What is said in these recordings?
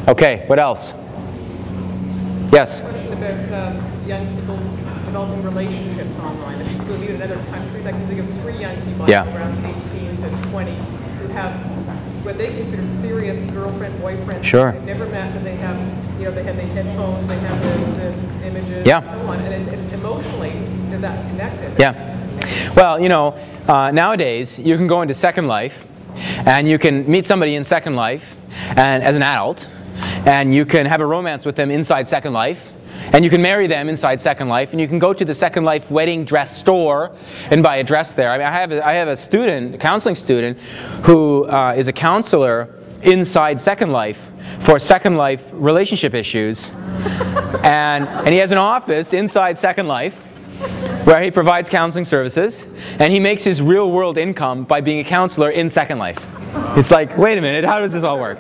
Okay, what else? Yes? A question about young people developing relationships online. If you live in other countries, I can think of 3 young people around 18 to 20 who have what they consider serious girlfriend, boyfriend. Sure. They've never met, but they have, they have the headphones, they have the images, and so on. And it's emotionally, they're that connected. Yeah. Well, nowadays you can go into Second Life, and you can meet somebody in Second Life, and as an adult, and you can have a romance with them inside Second Life, and you can marry them inside Second Life, and you can go to the Second Life wedding dress store and buy a dress there. I mean, I have a student, a counseling student, who is a counselor inside Second Life for Second Life relationship issues, and he has an office inside Second Life where he provides counseling services, and he makes his real-world income by being a counselor in Second Life. It's like, wait a minute, how does this all work?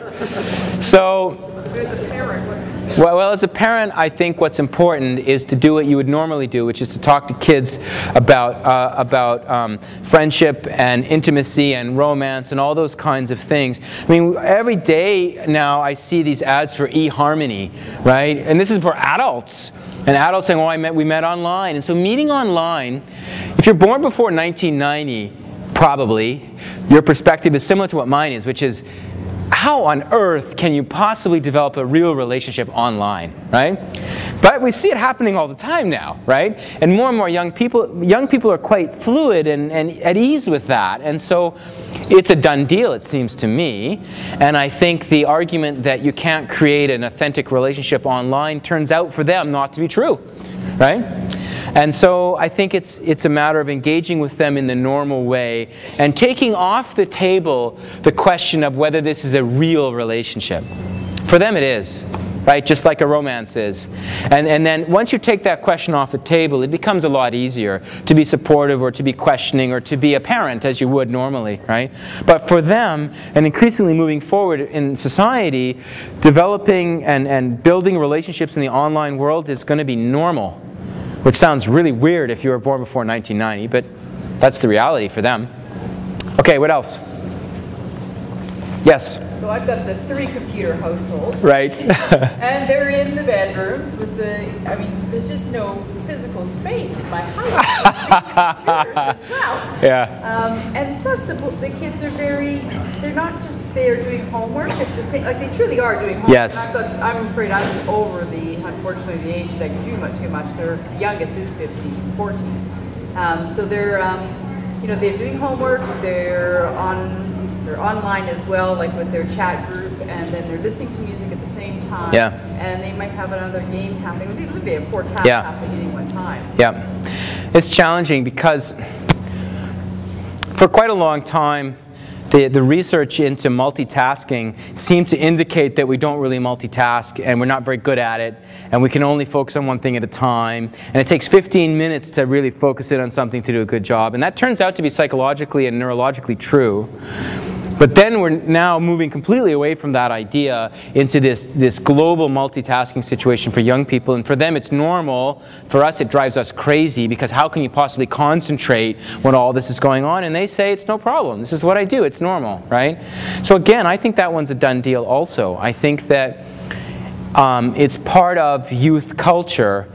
So, as a parent, well, as a parent, I think what's important is to do what you would normally do, which is to talk to kids about friendship and intimacy and romance and all those kinds of things. I mean, every day now I see these ads for eHarmony, right? And this is for adults. And adults saying, oh, we met online. And so meeting online, if you're born before 1990, probably, your perspective is similar to what mine is, which is, how on earth can you possibly develop a real relationship online, right? But we see it happening all the time now, right? And more young people are quite fluid and at ease with that. And so it's a done deal, it seems to me. And I think the argument that you can't create an authentic relationship online turns out for them not to be true, right? And so I think it's a matter of engaging with them in the normal way and taking off the table the question of whether this is a real relationship. For them it is, right? Just like a romance is. And then once you take that question off the table, it becomes a lot easier to be supportive or to be questioning or to be a parent as you would normally, right? But for them, and increasingly moving forward in society, developing and building relationships in the online world is going to be normal. Which sounds really weird if you were born before 1990, but that's the reality for them. Okay, what else? Yes? So I've got the 3-computer household. Right. And they're in the bedrooms with there's just no physical space in my house. Computers as well. Yeah. And plus the kids are they're not just there doing homework at the same, like they truly are doing homework. Yes. I'm afraid I'm over unfortunately, the age that I can do too much. The youngest is 14. So they're, they're doing homework. They're online as well, like with their chat group, and then they're listening to music at the same time. Yeah. And they might have another game happening. They have 4 tabs happening at any one time. Yeah. It's challenging because for quite a long time, the research into multitasking seemed to indicate that we don't really multitask and we're not very good at it and we can only focus on one thing at a time and it takes 15 minutes to really focus in on something to do a good job, and that turns out to be psychologically and neurologically true. But then we're now moving completely away from that idea into this global multitasking situation for young people. And for them it's normal. For us it drives us crazy because how can you possibly concentrate when all this is going on? And they say it's no problem. This is what I do. It's normal, right? So again, I think that one's a done deal also. I think that it's part of youth culture.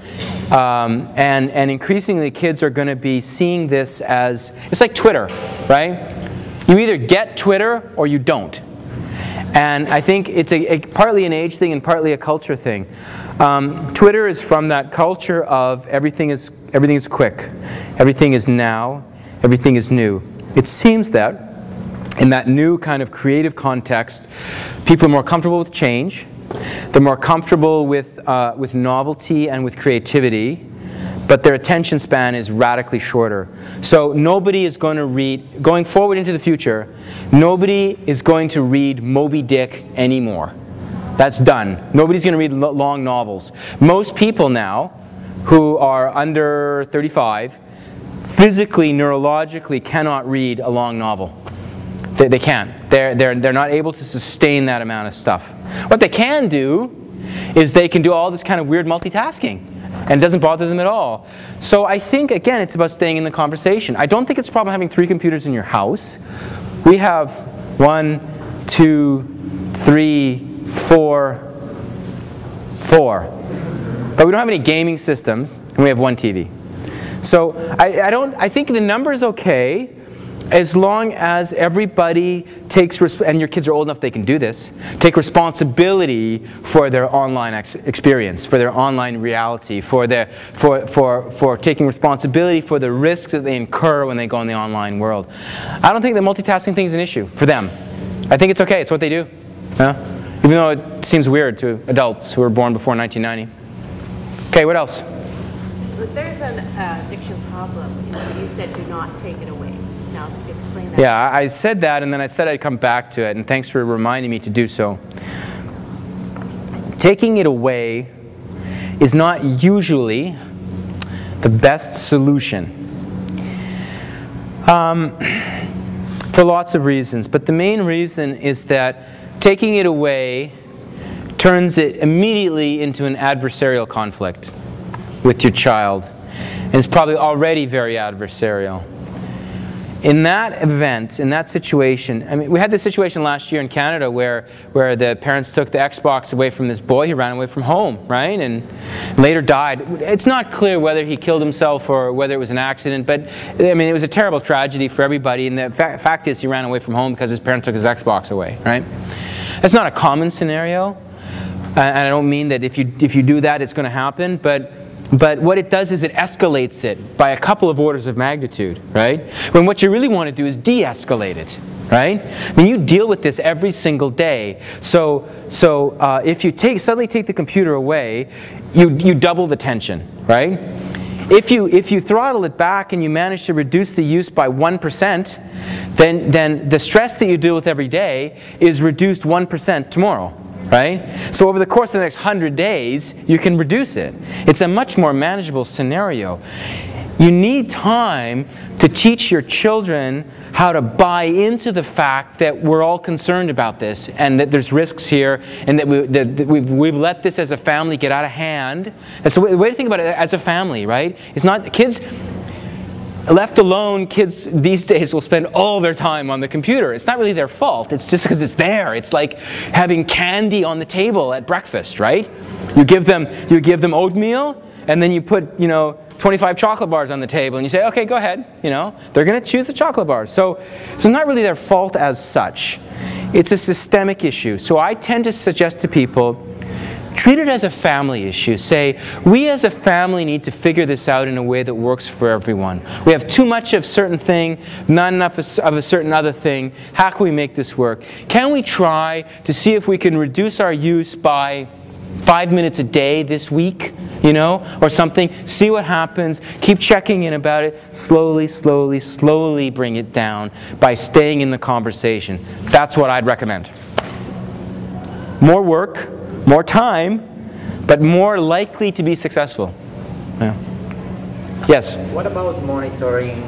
And increasingly kids are going to be seeing this as, it's like Twitter, right? You either get Twitter or you don't. And I think it's partly an age thing and partly a culture thing. Twitter is from that culture of everything is quick, everything is now, everything is new. It seems that in that new kind of creative context, people are more comfortable with change. They're more comfortable with novelty and with creativity. But their attention span is radically shorter. So nobody is going to read, going forward into the future, nobody is going to read Moby Dick anymore. That's done. Nobody's going to read long novels. Most people now who are under 35 physically, neurologically cannot read a long novel. They can't. They're not able to sustain that amount of stuff. What they can do is they can do all this kind of weird multitasking. And it doesn't bother them at all. So I think, again, it's about staying in the conversation. I don't think it's a problem having 3 computers in your house. We have 1, 2, 3, 4, 4. But we don't have any gaming systems, and we have 1 TV. So I think the number is okay, as long as everybody takes, and your kids are old enough they can do this, take responsibility for their online experience, for their online reality, for taking responsibility for the risks that they incur when they go in the online world. I don't think the multitasking thing is an issue for them. I think it's okay. It's what they do. Even though it seems weird to adults who were born before 1990. Okay, what else? But there's an addiction problem. You said do not take it away. Now, explain that. Yeah, I said that, and then I said I'd come back to it, and thanks for reminding me to do so. Taking it away is not usually the best solution for lots of reasons, but the main reason is that taking it away turns it immediately into an adversarial conflict with your child, and it's probably already very adversarial. In that event, in that situation, I mean, we had this situation last year in Canada where the parents took the Xbox away from this boy. He ran away from home, right, and later died. It's not clear whether he killed himself or whether it was an accident, but I mean, it was a terrible tragedy for everybody, and the fact is he ran away from home because his parents took his Xbox away, right? That's not a common scenario, and I don't mean that if you do that it's going to happen, but what it does is it escalates it by a couple of orders of magnitude, right? When what you really want to do is de-escalate it, right? I mean, you deal with this every single day. So if you suddenly take the computer away, you double the tension, right? If you throttle it back and you manage to reduce the use by 1%, then the stress that you deal with every day is reduced 1% tomorrow. Right? So over the course of the next 100 days, you can reduce it. It's a much more manageable scenario. You need time to teach your children how to buy into the fact that we're all concerned about this and that there's risks here and that we've let this as a family get out of hand. That's the way to think about it as a family, right? It's not kids. Left alone, kids these days will spend all their time on the computer. It's not really their fault. It's just because it's there. It's like having candy on the table at breakfast, right? You give them oatmeal, and then you put 25 chocolate bars on the table, and you say, okay, go ahead. They're going to choose the chocolate bars. So it's not really their fault as such. It's a systemic issue. So I tend to suggest to people, treat it as a family issue. Say, we as a family need to figure this out in a way that works for everyone. We have too much of a certain thing, not enough of a certain other thing. How can we make this work? Can we try to see if we can reduce our use by 5 minutes a day this week, or something? See what happens. Keep checking in about it. Slowly, slowly, slowly bring it down by staying in the conversation. That's what I'd recommend. More work, more time, but more likely to be successful. Yeah. Yes? What about monitoring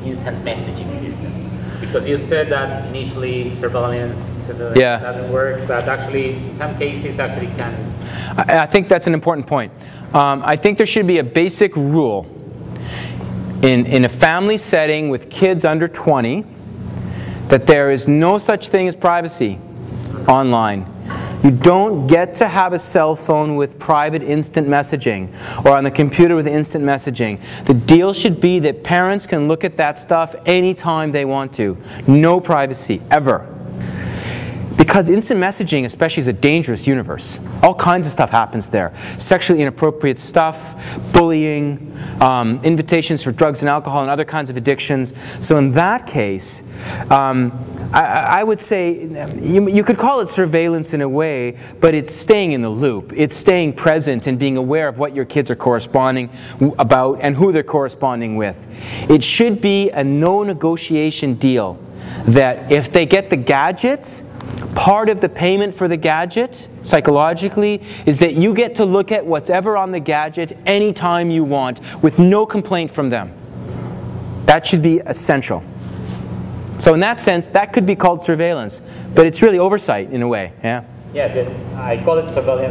instant messaging systems? Because you said that initially surveillance doesn't work, but actually in some cases actually can. I think that's an important point. I think there should be a basic rule in a family setting with kids under 20 that there is no such thing as privacy online. You don't get to have a cell phone with private instant messaging or on the computer with instant messaging. The deal should be that parents can look at that stuff anytime they want to. No privacy, ever. Because instant messaging especially is a dangerous universe. All kinds of stuff happens there. Sexually inappropriate stuff, bullying, invitations for drugs and alcohol and other kinds of addictions. So in that case, I would say you could call it surveillance in a way, but it's staying in the loop. It's staying present and being aware of what your kids are corresponding about and who they're corresponding with. It should be a no negotiation deal that if they get the gadget, part of the payment for the gadget, psychologically, is that you get to look at whatever on the gadget anytime you want with no complaint from them. That should be essential. So in that sense, that could be called surveillance, but it's really oversight in a way. Yeah. Yeah, I call it surveillance.